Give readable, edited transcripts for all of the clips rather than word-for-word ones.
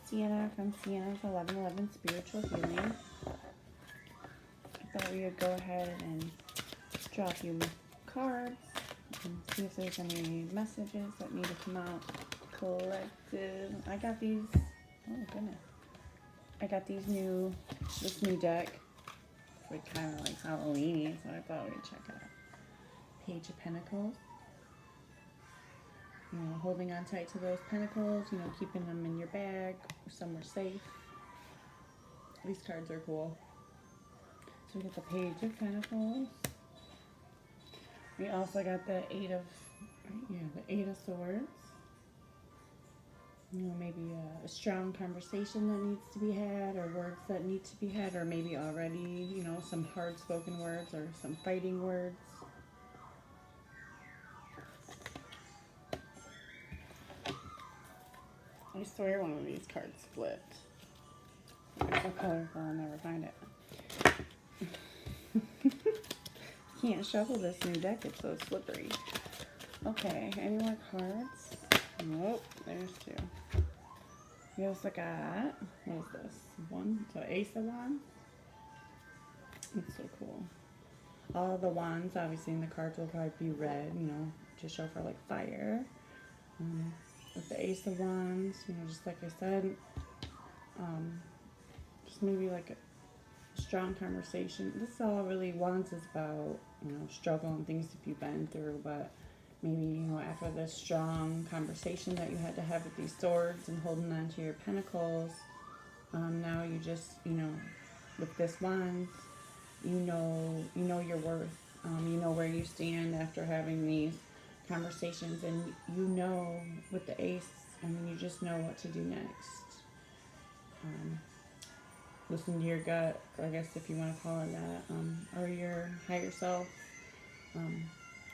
Sienna from Sienna's 1111 Spiritual Healing. I thought we would go ahead and draw a few cards and see if there's any messages that need to come out. Collective. I got these. Oh goodness. I got this new deck. It's kind of like Halloween, so I thought we'd check out Page of Pentacles. You know, holding on tight to those pentacles, you know, keeping them in your bag or somewhere safe. These cards are cool. So we got the Page of Pentacles. We also got the Eight of Swords. You know, maybe a strong conversation that needs to be had, or words that need to be had, or maybe already, you know, some hard spoken words or some fighting words. I swear one of these cards split. It's so colorful, I'll never find it. Can't shuffle this new deck, it's so slippery. Okay, any more cards? Nope, there's two. We also got, what is this? So Ace of Wands. It's so cool. All the wands, obviously, in the cards will probably be red, you know, to show for like fire. With the Ace of Wands, you know, just like I said, just maybe like a strong conversation. This is all really Wands is about, you know, struggle and things that you've been through, but maybe, you know, after this strong conversation that you had to have with these swords and holding on to your pentacles, now you just, you know, with this Wands, you know your worth. You know where you stand after having these conversations, and you know with the Ace, I mean, you just know what to do next. Listen to your gut, I guess, if you want to call it that, or your higher self.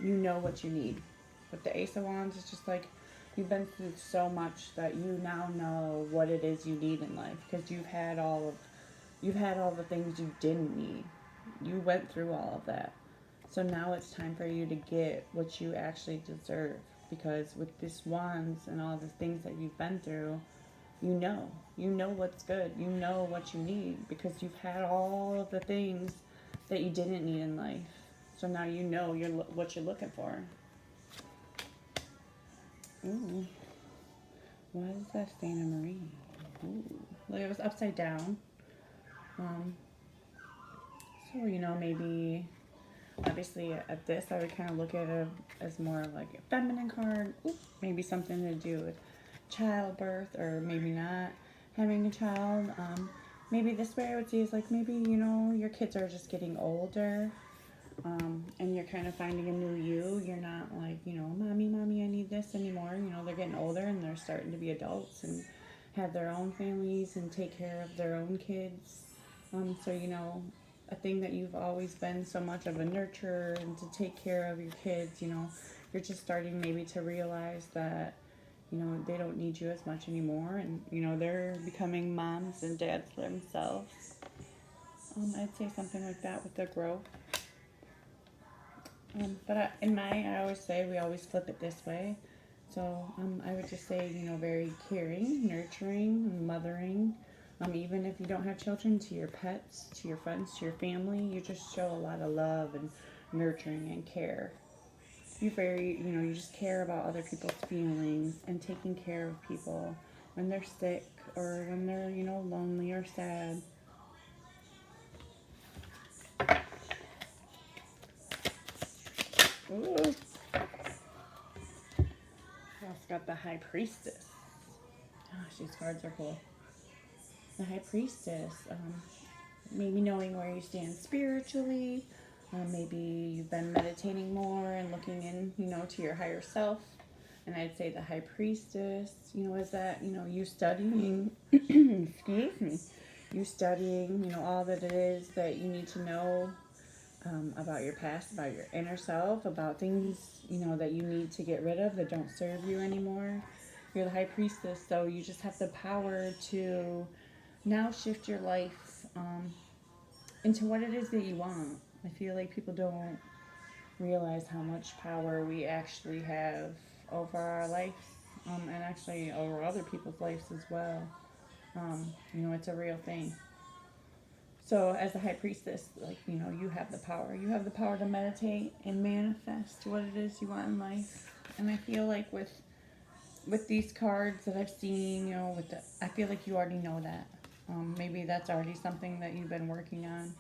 You know what you need. With the Ace of Wands, it's just like you've been through so much that you now know what it is you need in life, because you've had all the things you didn't need. You went through all of that. So now it's time for you to get what you actually deserve, because with this Wands and all the things that you've been through, you know what's good. You know what you need, because you've had all of the things that you didn't need in life. So now you know what you're looking for. Ooh. Why is that Santa Maria? Ooh. Look, it was upside down. So, you know, maybe, obviously at this, I would kind of look at it as more like a feminine card. Ooh. Maybe something to do with childbirth, or maybe not having a child. Maybe this way I would see is like, maybe, you know, your kids are just getting older. And you're kind of finding a new you. You're not like, you know, mommy, I need this anymore. You know, they're getting older and they're starting to be adults and have their own families and take care of their own kids. So, you know, a thing that you've always been so much of a nurturer and to take care of your kids, you know, you're just starting maybe to realize that, you know, they don't need you as much anymore. And, you know, they're becoming moms and dads themselves. I'd say something like that with the growth. But I always say we always flip it this way. So I would just say, you know, very caring, nurturing, mothering. Even if you don't have children, to your pets, to your friends, to your family, you just show a lot of love and nurturing and care. You just care about other people's feelings and taking care of people when they're sick or when they're, you know, lonely or sad. Ooh. We also got the High Priestess. Gosh, these cards are cool. The High Priestess, maybe knowing where you stand spiritually. Maybe you've been meditating more and looking in, you know, to your higher self. And I'd say the High Priestess, you know, is that, you know, you studying, excuse me, you studying, you know, all that it is that you need to know about your past, about your inner self, about things, you know, that you need to get rid of that don't serve you anymore. You're the High Priestess, so you just have the power to now shift your life into what it is that you want. I feel like people don't realize how much power we actually have over our life, and actually over other people's lives as well. It's a real thing. So as a high priestess, like, you have the power. You have the power to meditate and manifest what it is you want in life. And I feel like with these cards that I've seen, I feel like you already know that. Maybe that's already something that you've been working on,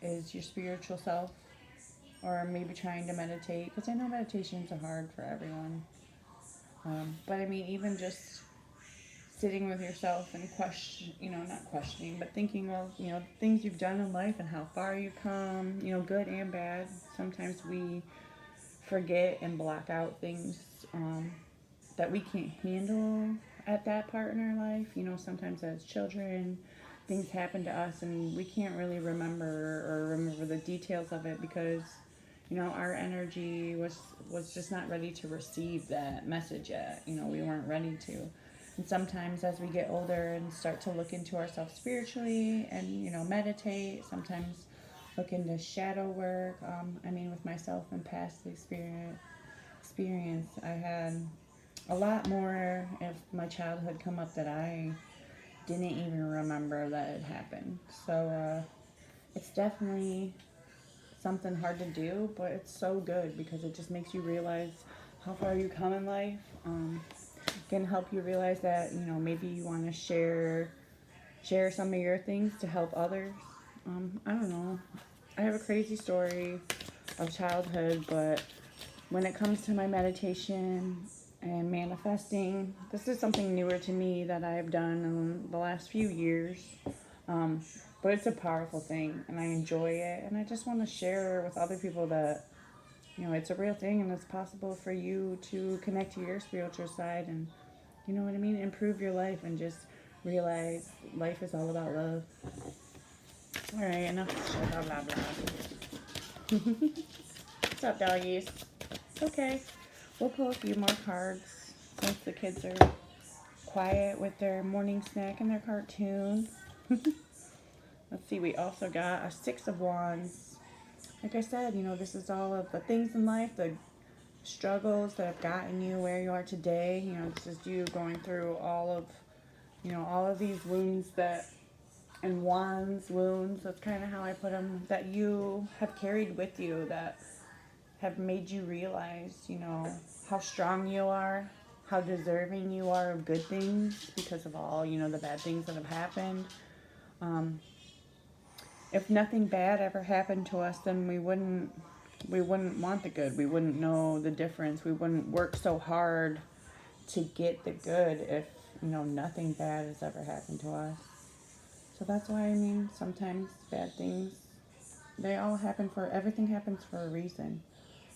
is your spiritual self, or maybe trying to meditate, because I know meditations are hard for everyone. But I mean, even just sitting with yourself and not questioning, but thinking of, things you've done in life and how far you've come, good and bad. Sometimes we forget and block out things that we can't handle at that part in our life. Sometimes as children, things happen to us and we can't really remember the details of it because, our energy was just not ready to receive that message yet. We weren't ready to. And sometimes as we get older and start to look into ourselves spiritually and, meditate, sometimes look into shadow work. With myself and past experience, I had a lot more of my childhood come up that I didn't even remember that it happened. So it's definitely something hard to do, but it's so good because it just makes you realize how far you come in life. Can help you realize that maybe you want to share some of your things to help others. I don't know. I have a crazy story of childhood, but when it comes to my meditation and manifesting, this is something newer to me that I've done in the last few years. But it's a powerful thing, and I enjoy it, and I just want to share with other people that it's a real thing, and it's possible for you to connect to your spiritual side, and improve your life, and just realize life is all about love. All right, enough shit, blah blah blah. What's up, doggies? Okay, we'll pull a few more cards since the kids are quiet with their morning snack and their cartoon. Let's see, we also got a Six of Wands. Like I said, this is all of the things in life, the struggles that have gotten you where you are today. This is you going through all of these wounds and wands, wounds, that's kind of how I put them, that you have carried with you, that have made you realize, how strong you are, how deserving you are of good things because of all, the bad things that have happened. If nothing bad ever happened to us, then we wouldn't want the good. We wouldn't know the difference. We wouldn't work so hard to get the good if, nothing bad has ever happened to us. So that's why, sometimes bad things, everything happens for a reason.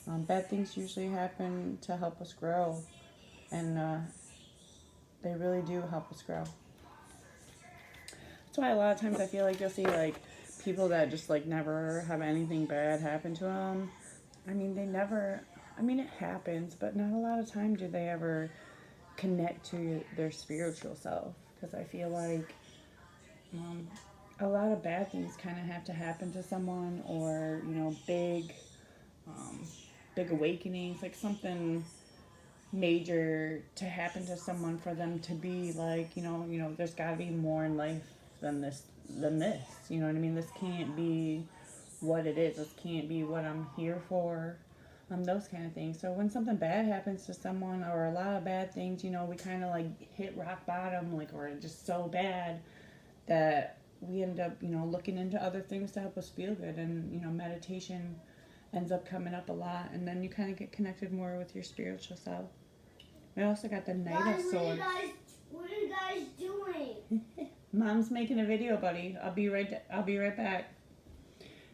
Bad things usually happen to help us grow, and they really do help us grow. That's why a lot of times I feel like you'll see, like, people that just, like, never have anything bad happen to them. It happens, but not a lot of time do they ever connect to their spiritual self, because I feel like a lot of bad things kind of have to happen to someone, or, big awakenings, like something major to happen to someone for them to be like, there's got to be more in life than this. You know what I mean? This can't be what it is. This can't be what I'm here for. Those kind of things. So when something bad happens to someone, or a lot of bad things, we kind of like hit rock bottom, like, or just so bad that we end up, looking into other things to help us feel good. And, meditation ends up coming up a lot. And then you kind of get connected more with your spiritual self. We also got the Knight of Swords. What are you guys doing? Mom's making a video, buddy. I'll be right back.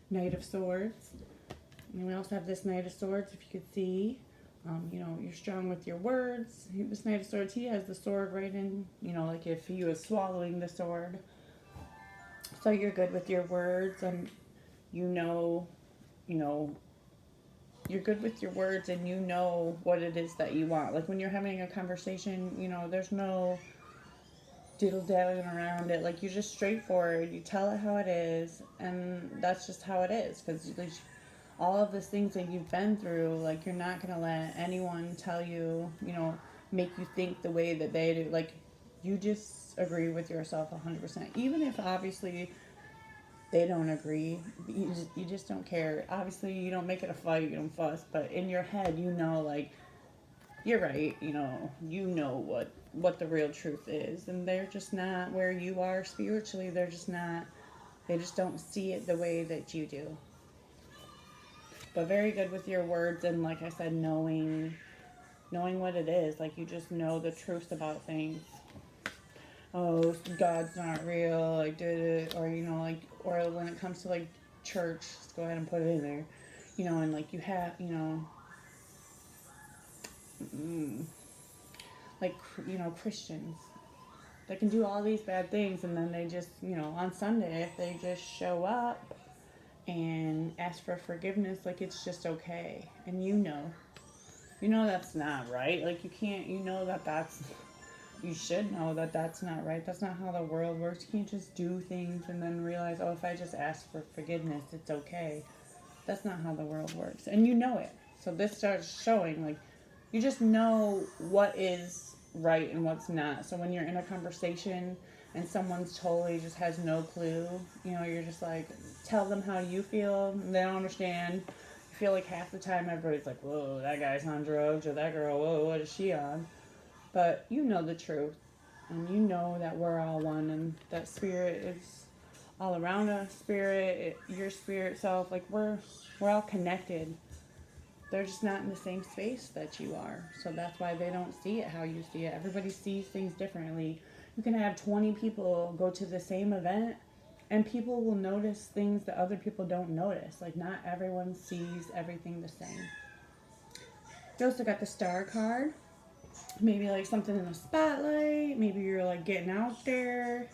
Knight of Swords. And we also have this Knight of Swords, if you could see. You're strong with your words. This Knight of Swords, he has the sword right in, like if he was swallowing the sword. So you're good with your words, and you're good with your words, and you know what it is that you want. Like when you're having a conversation, there's no diddle-dallying around it. Like, you're just straightforward. You tell it how it is, and that's just how it is. Because all of these things that you've been through, like, you're not going to let anyone tell you, make you think the way that they do. Like, you just agree with yourself 100%. Even if obviously they don't agree, you just don't care. Obviously, you don't make it a fight, you don't fuss, but in your head, you know, like, you're right, you know what the real truth is. And they're just not where you are spiritually. They're just not, they just don't see it the way that you do. But very good with your words, and like I said, knowing what it is. Like, you just know the truth about things. Oh, God's not real, like, did it, or, like, or when it comes to, like, church, just go ahead and put it in there, and, like, you have, like, Christians, they can do all these bad things, and then they just, on Sunday, if they just show up and ask for forgiveness, like, it's just okay, and that's not right, like, you can't, you should know that that's not right. That's not how the world works. You can't just do things and then realize, oh, if I just ask for forgiveness, it's okay. That's not how the world works. And you know it. So this starts showing, like, you just know what is right and what's not. So when you're in a conversation and someone's totally just has no clue, you're just like, tell them how you feel. They don't understand. You feel like half the time everybody's like, whoa, that guy's on drugs, or that girl, whoa, what is she on? But you know the truth, and you know that we're all one, and that spirit is all around us. Your spirit self, like, we're all connected. They're just not in the same space that you are, so that's why they don't see it how you see it. Everybody sees things differently. You can have 20 people go to the same event, and people will notice things that other people don't notice. Like, not everyone sees everything the same. You also got the star card. Maybe like something in the spotlight. Maybe you're like getting out there.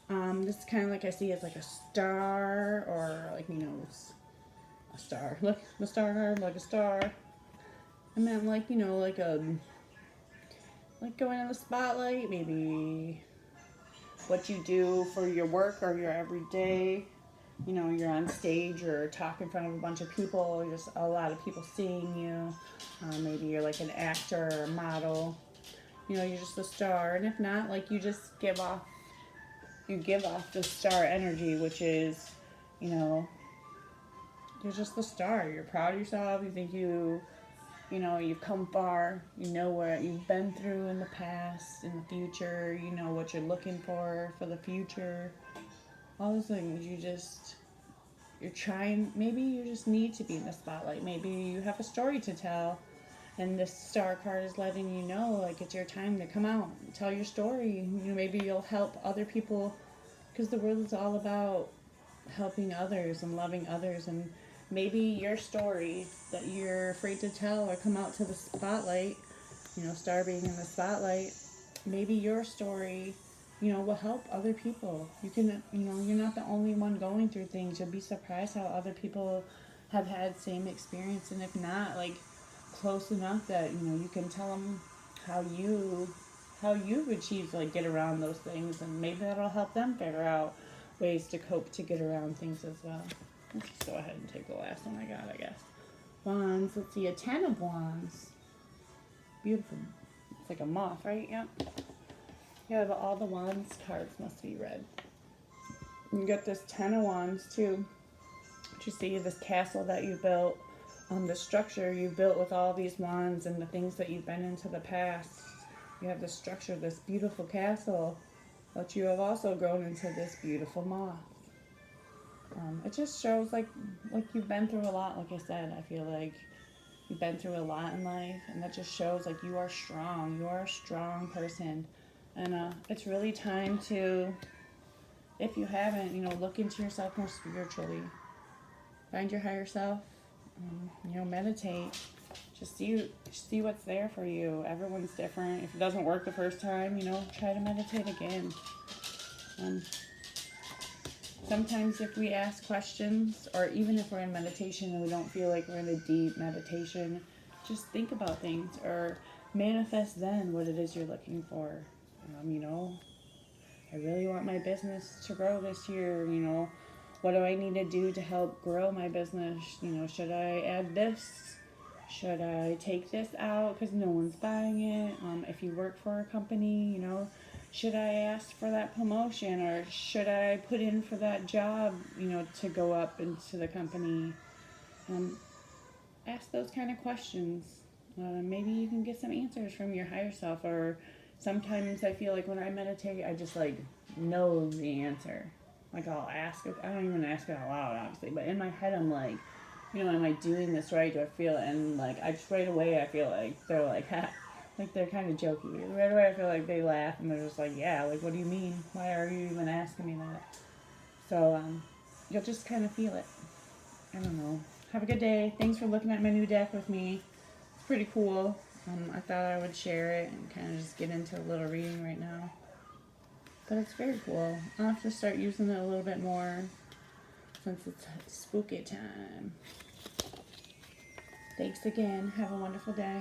This is kind of like I see as like a star, or like, a star. Look, the star card, like a star. And then like, like going in the spotlight. Maybe what you do for your work or your everyday. You're on stage or talk in front of a bunch of people, just a lot of people seeing you. Maybe you're like an actor or a model. You're just a star. And if not, like, you give off the star energy, which is, you're just the star. You're proud of yourself. You think you've come far. You know what you've been through in the past, in the future. You know what you're looking for the future. All those things, you're trying, maybe you just need to be in the spotlight. Maybe you have a story to tell, and this star card is letting you know, like, it's your time to come out and tell your story. Maybe you'll help other people, because the world is all about helping others and loving others, and maybe your story that you're afraid to tell or come out to the spotlight, star being in the spotlight, maybe your story will help other people. You can, you're not the only one going through things. You'll be surprised how other people have had same experience, and if not, like, close enough that, you can tell them how you've achieved, like, get around those things, and maybe that'll help them figure out ways to cope to get around things as well. Let's just go ahead and take the last one I got, I guess. Wands, let's see, a 10 of Wands. Beautiful. It's like a moth, right? Yep. Yeah, but all the Wands cards must be red. You get this 10 of Wands, too. You see this castle that you built, the structure you built with all these wands and the things that you've been into the past. You have this structure, this beautiful castle, but you have also grown into this beautiful moth. It just shows like you've been through a lot. Like I said, I feel like you've been through a lot in life, and that just shows like you are strong. You are a strong person. And it's really time to, if you haven't, look into yourself more spiritually. Find your higher self. Meditate. Just see what's there for you. Everyone's different. If it doesn't work the first time, try to meditate again. Sometimes if we ask questions, or even if we're in meditation and we don't feel like we're in a deep meditation, just think about things, or manifest then what it is you're looking for. I really want my business to grow this year. What do I need to do to help grow my business? Should I add this? Should I take this out because no one's buying it? If you work for a company, should I ask for that promotion, or should I put in for that job, to go up into the company? Ask those kind of questions. Maybe you can get some answers from your higher self, or sometimes I feel like when I meditate, I just like know the answer. Like I'll ask it, I don't even ask it out loud, obviously, but in my head, I'm like, am I doing this right? Do I feel it? And like, I just right away, I feel like they're like, ha. Like they're kind of jokey. Right away, I feel like they laugh and they're just like, yeah, like, what do you mean? Why are you even asking me that? So, you'll just kind of feel it. I don't know. Have a good day. Thanks for looking at my new deck with me. It's pretty cool. I thought I would share it and kind of just get into a little reading right now. But it's very cool. I'll have to start using it a little bit more since it's spooky time. Thanks again. Have a wonderful day.